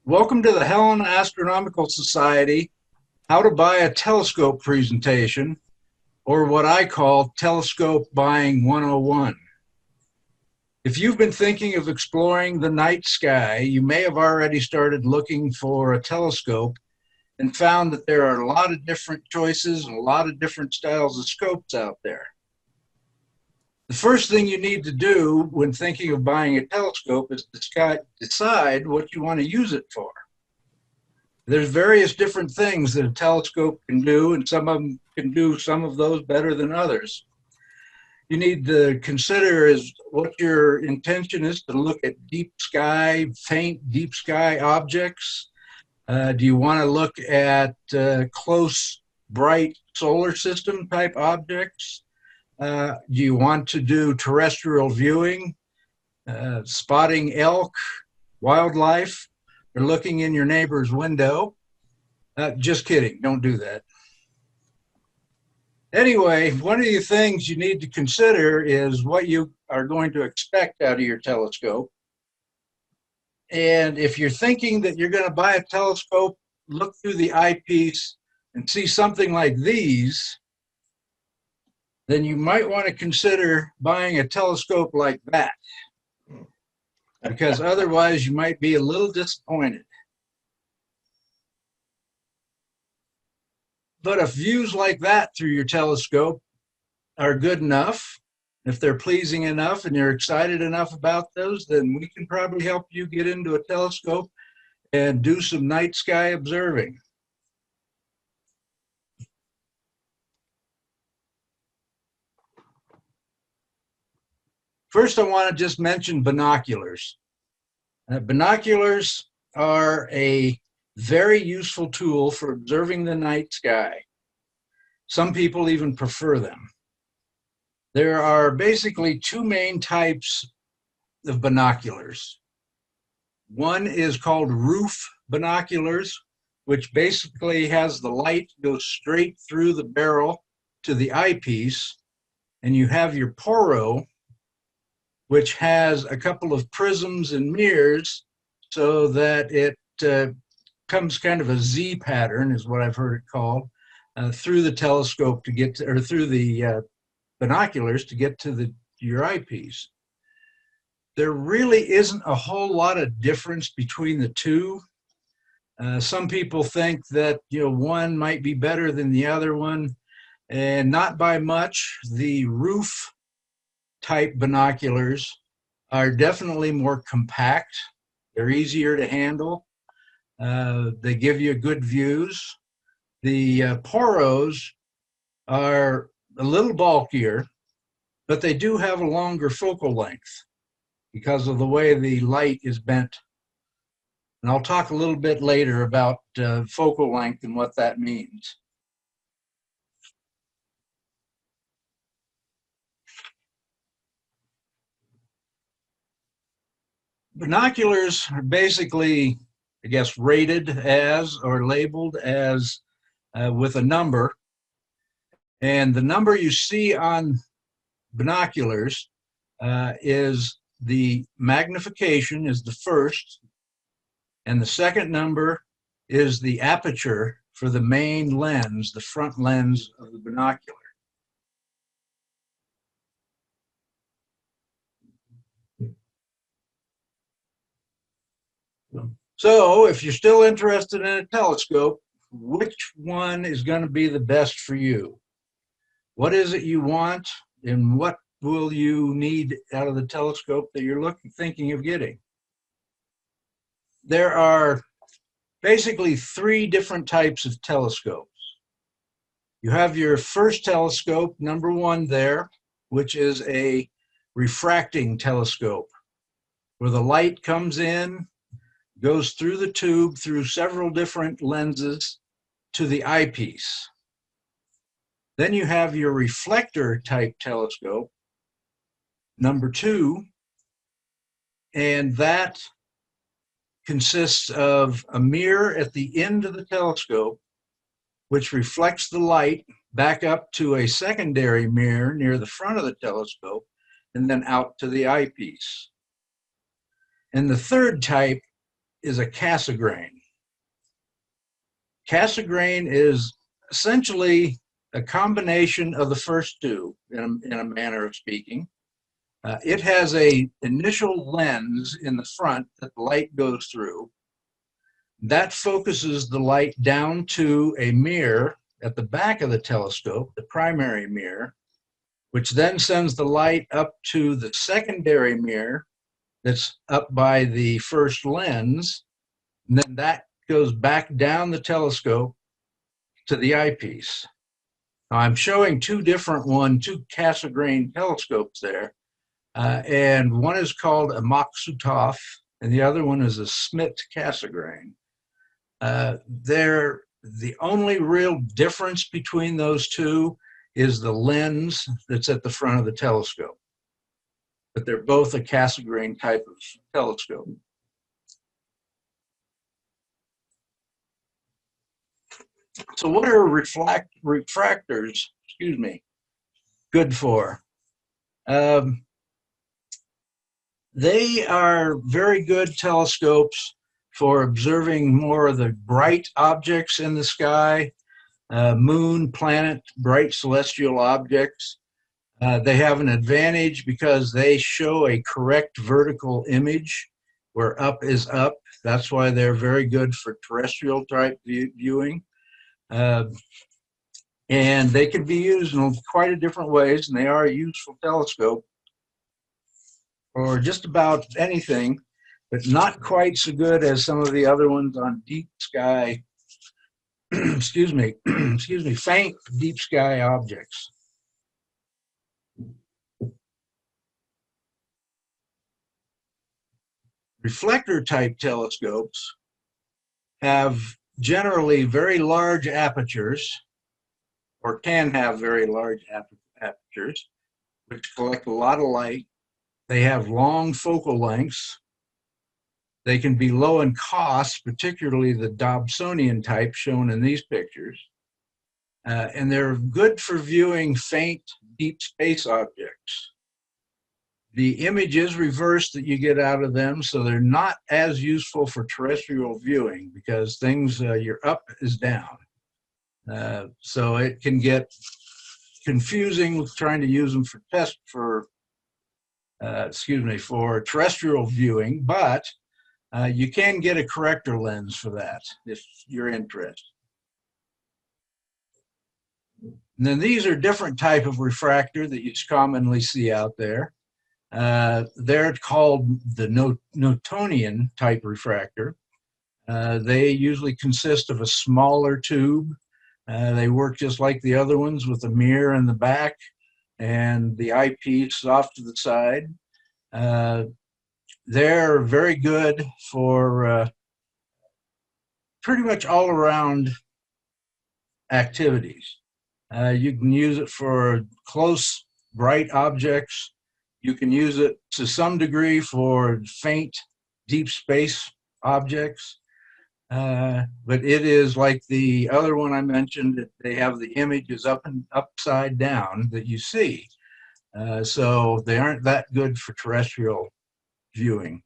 Welcome to the Helena Astronomical Society How to Buy a Telescope presentation, or what I call Telescope Buying 101. If you've been thinking of exploring the night sky, you may have already started looking for a telescope and found that there are a lot of different choices and a lot of different styles of scopes out there. The first thing you need to do when thinking of buying a telescope is to decide what you want to use it for. There's various different things that a telescope can do, and some of them can do some of those better than others. You need to consider is what your intention is to look at deep sky, faint deep sky objects. Do you want to look at close, bright solar system type objects? Do you want to do terrestrial viewing, spotting elk, wildlife, or looking in your neighbor's window? Just kidding, don't do that. Anyway, one of the things you need to consider is what you are going to expect out of your telescope. And if you're thinking that you're going to buy a telescope, look through the eyepiece and see something like these, then you might want to consider buying a telescope like that, because otherwise you might be a little disappointed. But if views like that through your telescope are good enough, if they're pleasing enough and you're excited enough about those, then we can probably help you get into a telescope and do some night sky observing. First, I want to just mention binoculars. Binoculars are a very useful tool for observing the night sky. Some people even prefer them. There are basically two main types of binoculars. One is called roof binoculars, which basically has the light go straight through the barrel to the eyepiece, and you have your poro, which has a couple of prisms and mirrors so that it comes kind of a Z pattern, is what I've heard it called, through the telescope to get to, or through the binoculars to get to your eyepiece. There really isn't a whole lot of difference between the two. Some people think that one might be better than the other one, and not by much. The roof type binoculars are definitely more compact. They're easier to handle. They give you good views. The poros are a little bulkier, but they do have a longer focal length because of the way the light is bent. And I'll talk a little bit later about focal length and what that means. Binoculars are basically, I guess, rated as or labeled as with a number. And the number you see on binoculars is the magnification is the first, and the second number is the aperture for the main lens, the front lens of the binocular. So if you're still interested in a telescope, which one is going to be the best for you? What is it you want, and what will you need out of the telescope that you're thinking of getting? There are basically three different types of telescopes. You have your first telescope, number one there, which is a refracting telescope, where the light comes in, goes through the tube, through several different lenses to the eyepiece. Then you have your reflector type telescope, number two, and that consists of a mirror at the end of the telescope, which reflects the light back up to a secondary mirror near the front of the telescope, and then out to the eyepiece. And the third type is a Cassegrain. Cassegrain is essentially a combination of the first two, in a manner of speaking. It has a initial lens in the front that the light goes through. That focuses the light down to a mirror at the back of the telescope, the primary mirror, which then sends the light up to the secondary mirror that's up by the first lens, and then that goes back down the telescope to the eyepiece. Now, I'm showing two Cassegrain telescopes there, and one is called a Maksutov, and the other one is a Schmidt Cassegrain. The only real difference between those two is the lens that's at the front of the telescope. But they're both a Cassegrain type of telescope. So what are refractors, good for? They are very good telescopes for observing more of the bright objects in the sky, moon, planet, bright celestial objects. They have an advantage because they show a correct vertical image where up is up. That's why they're very good for terrestrial type viewing. And they can be used in quite a different ways, and they are a useful telescope for just about anything, but not quite so good as some of the other ones on deep sky, faint deep sky objects. Reflector type telescopes have generally very large apertures, or can have very large apertures, which collect a lot of light. They have long focal lengths. They can be low in cost, particularly the Dobsonian type shown in these pictures. And they're good for viewing faint deep space objects. The image is reversed that you get out of them, so they're not as useful for terrestrial viewing because your up is down. So it can get confusing with trying to use them for terrestrial viewing, but you can get a corrector lens for that if you're interested. And then these are different type of refractor that you commonly see out there. They're called the Newtonian type refractor. They usually consist of a smaller tube. They work just like the other ones with a mirror in the back and the eyepiece off to the side. They're very good for pretty much all around activities. You can use it for close, bright objects. You can use it to some degree for faint, deep space objects. But it is like the other one I mentioned, they have the images up and upside down that you see. So they aren't that good for terrestrial viewing.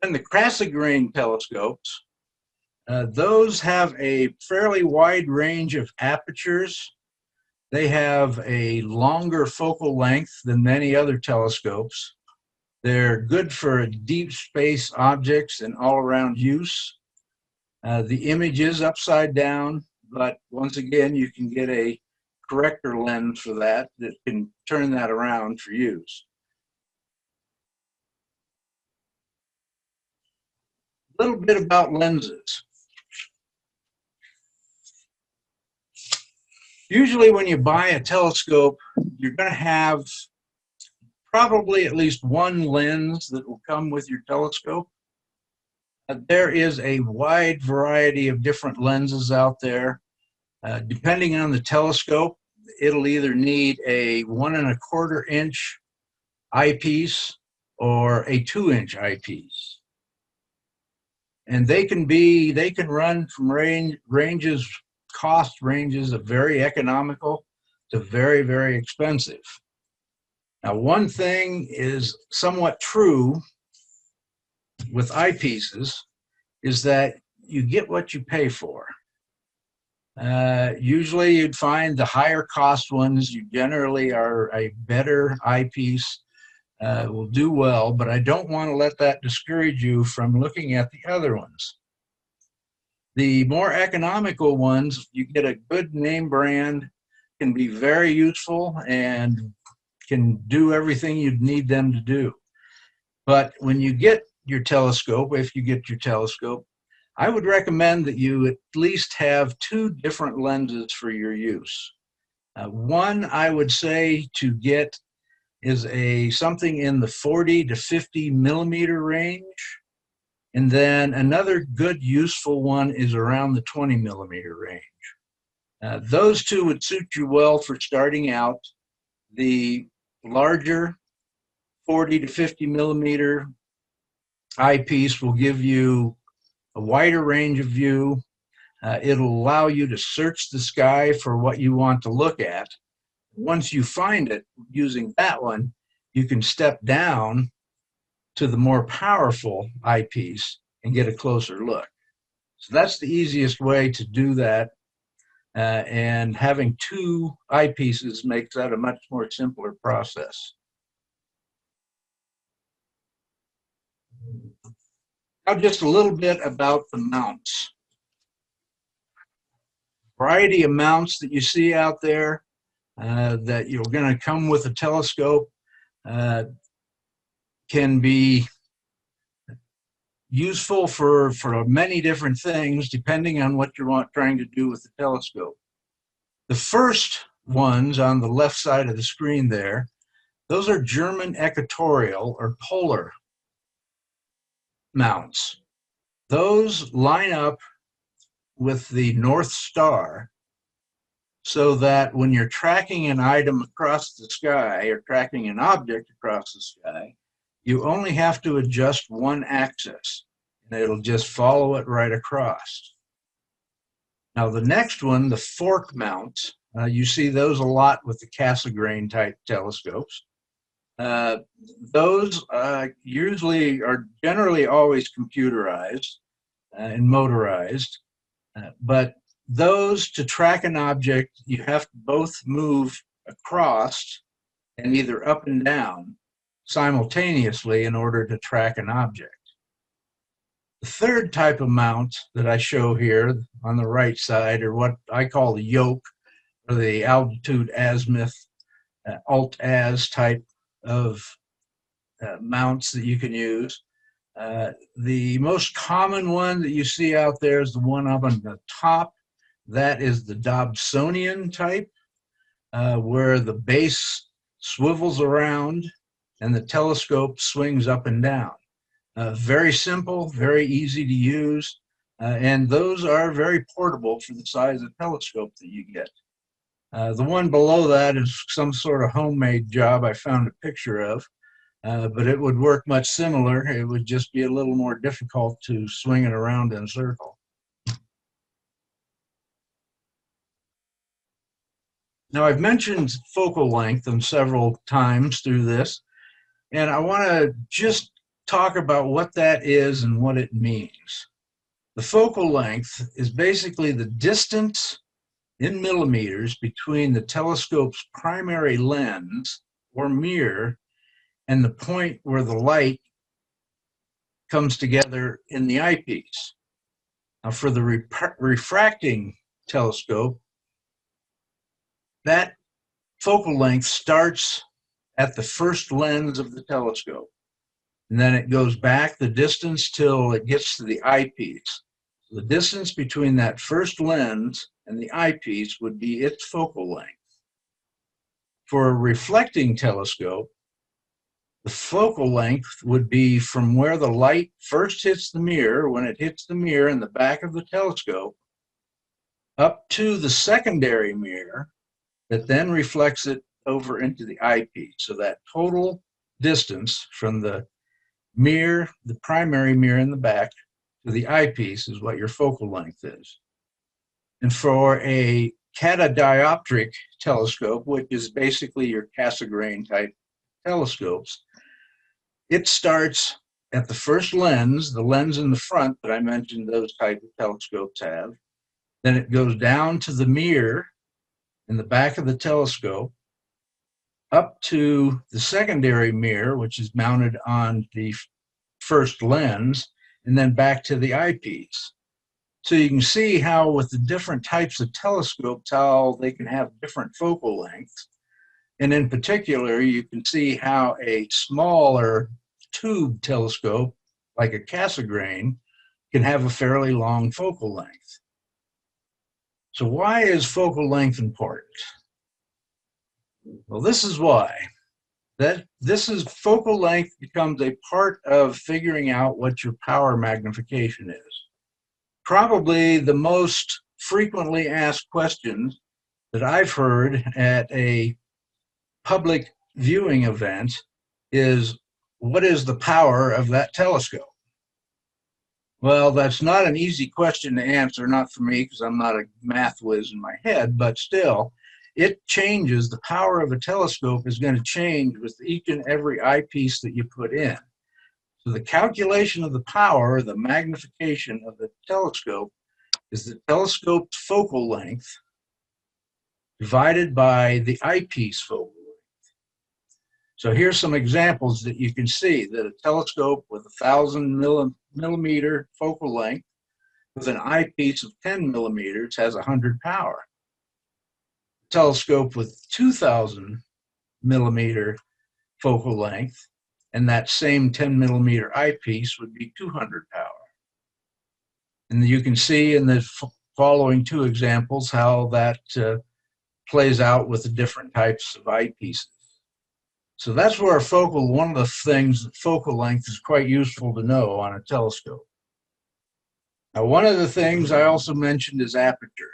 And the Cassegrain telescopes, those have a fairly wide range of apertures. They have a longer focal length than many other telescopes. They're good for deep space objects and all-around use. The image is upside down, but once again, you can get a corrector lens for that can turn that around for use. A little bit about lenses. Usually when you buy a telescope, you're going to have probably at least one lens that will come with your telescope. There is a wide variety of different lenses out there. Depending on the telescope, it'll either need a 1 1/4 inch eyepiece or a 2-inch eyepiece. And they can run from cost ranges of very economical to very, very expensive. Now, one thing is somewhat true with eyepieces is that you get what you pay for. Usually you'd find the higher cost ones, you generally are a better eyepiece, will do well, but I don't want to let that discourage you from looking at the other ones. The more economical ones, you get a good name brand, can be very useful and can do everything you'd need them to do. But when you get your telescope, if you get your telescope, I would recommend that you at least have 2 different lenses for your use. One I would say to get is something in the 40 to 50 millimeter range. And then another good useful one is around the 20 millimeter range. Those 2 would suit you well for starting out. The larger 40 to 50 millimeter eyepiece will give you a wider range of view. It'll allow you to search the sky for what you want to look at. Once you find it using that one, you can step down to the more powerful eyepiece and get a closer look. So that's the easiest way to do that. And having 2 eyepieces makes that a much more simpler process. Now just a little bit about the mounts. Variety of mounts that you see out there that you're going to come with a telescope can be useful for many different things depending on what you're trying to do with the telescope. The first ones on the left side of the screen there, those are German equatorial or polar mounts. Those line up with the North Star so that when you're tracking an item across the sky or tracking an object across the sky, you only have to adjust one axis and it'll just follow it right across. Now the next one, the fork mounts, you see those a lot with the Cassegrain type telescopes. Those usually are generally always computerized and motorized, but those to track an object, you have to both move across and either up and down simultaneously in order to track an object. The third type of mount that I show here on the right side are what I call the yoke or the altitude azimuth, alt-az type of mounts that you can use. The most common one that you see out there is the one up on the top. That is the Dobsonian type, where the base swivels around and the telescope swings up and down. Very simple, very easy to use, and those are very portable for the size of telescope that you get. The one below that is some sort of homemade job I found a picture of, but it would work much similar. It would just be a little more difficult to swing it around in a circle. Now, I've mentioned focal length several times through this, and I want to just talk about what that is and what it means. The focal length is basically the distance in millimeters between the telescope's primary lens or mirror and the point where the light comes together in the eyepiece. Now, for the refracting telescope, that focal length starts at the first lens of the telescope. And then it goes back the distance till it gets to the eyepiece. The distance between that first lens and the eyepiece would be its focal length. For a reflecting telescope, the focal length would be from where the light first hits the mirror, when it hits the mirror in the back of the telescope, up to the secondary mirror that then reflects it over into the eyepiece. So that total distance from the mirror, the primary mirror in the back, to the eyepiece is what your focal length is. And for a catadioptric telescope, which is basically your Cassegrain type telescopes, it starts at the first lens, the lens in the front that I mentioned those type of telescopes have. Then it goes down to the mirror in the back of the telescope, up to the secondary mirror, which is mounted on the first lens, and then back to the eyepiece. So you can see how with the different types of telescopes, how they can have different focal lengths. And in particular, you can see how a smaller tube telescope, like a Cassegrain, can have a fairly long focal length. So why is focal length important? Well, this is why. Focal length becomes a part of figuring out what your power magnification is. Probably the most frequently asked questions that I've heard at a public viewing event is, what is the power of that telescope? Well, that's not an easy question to answer, not for me, because I'm not a math whiz in my head, but still, it changes. The power of a telescope is going to change with each and every eyepiece that you put in. So the calculation of the power, the magnification of the telescope, is the telescope's focal length divided by the eyepiece focal length. So here's some examples that you can see that a telescope with 1,000 millimeter focal length with an eyepiece of 10 millimeters has 100 power. A telescope with 2,000 millimeter focal length and that same 10 millimeter eyepiece would be 200 power. And you can see in the following two examples how that plays out with the different types of eyepieces. So that's where one of the things that focal length is quite useful to know on a telescope. Now, one of the things I also mentioned is aperture.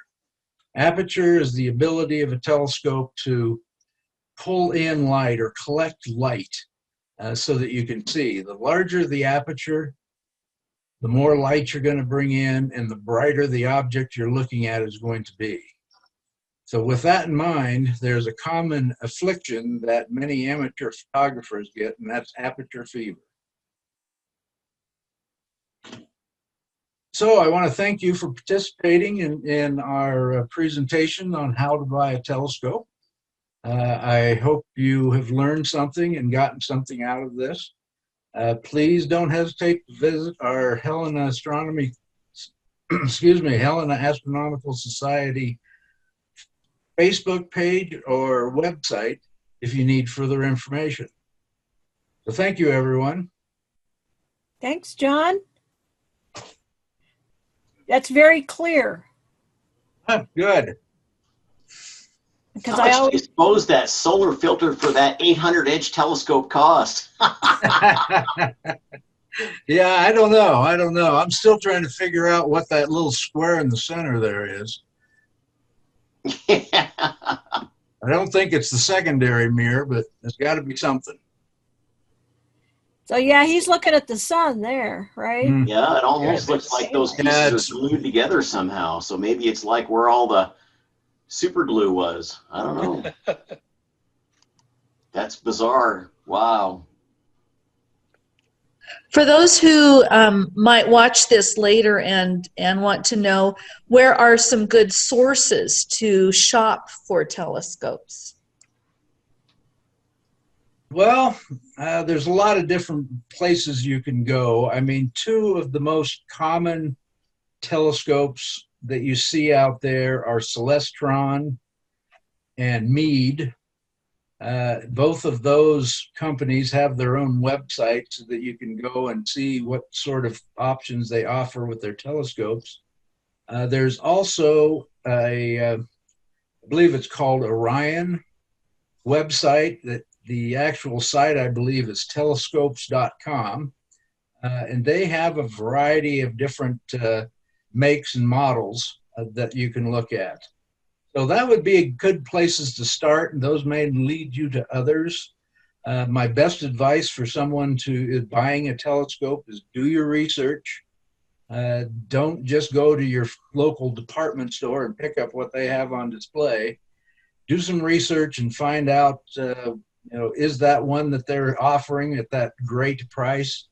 Aperture is the ability of a telescope to pull in light or collect light so that you can see. The larger the aperture, the more light you're going to bring in, and the brighter the object you're looking at is going to be. So with that in mind, there's a common affliction that many amateur photographers get, and that's aperture fever. So I want to thank you for participating in our presentation on how to buy a telescope. I hope you have learned something and gotten something out of this. Please don't hesitate to visit our Helena Astronomical Society Facebook page or website if you need further information. So thank you, everyone. Thanks, John. That's very clear. Good. Because I always suppose that solar filter for that 800-inch telescope cost. Yeah, I don't know. I'm still trying to figure out what that little square in the center there is. Yeah. I don't think it's the secondary mirror, but there's got to be something. So yeah, he's looking at the sun there, right? Mm. Yeah, it almost looks like those pieces are glued together somehow. So maybe it's like where all the super glue was. I don't know. That's bizarre. Wow. For those who might watch this later and want to know, where are some good sources to shop for telescopes? Well, there's a lot of different places you can go. I mean, two of the most common telescopes that you see out there are Celestron and Meade. Both of those companies have their own websites so that you can go and see what sort of options they offer with their telescopes. There's also I believe it's called Orion website. That the actual site, I believe, is telescopes.com. And they have a variety of different makes and models that you can look at. So that would be good places to start, and those may lead you to others. My best advice for someone buying a telescope is do your research. Don't just go to your local department store and pick up what they have on display. Do some research and find out You know, is that one that they're offering at that great price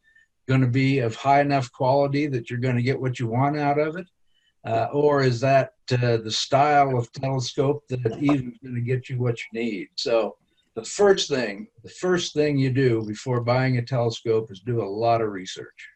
going to be of high enough quality that you're going to get what you want out of it? Or is that the style of telescope that even is going to get you what you need? So the first thing you do before buying a telescope is do a lot of research.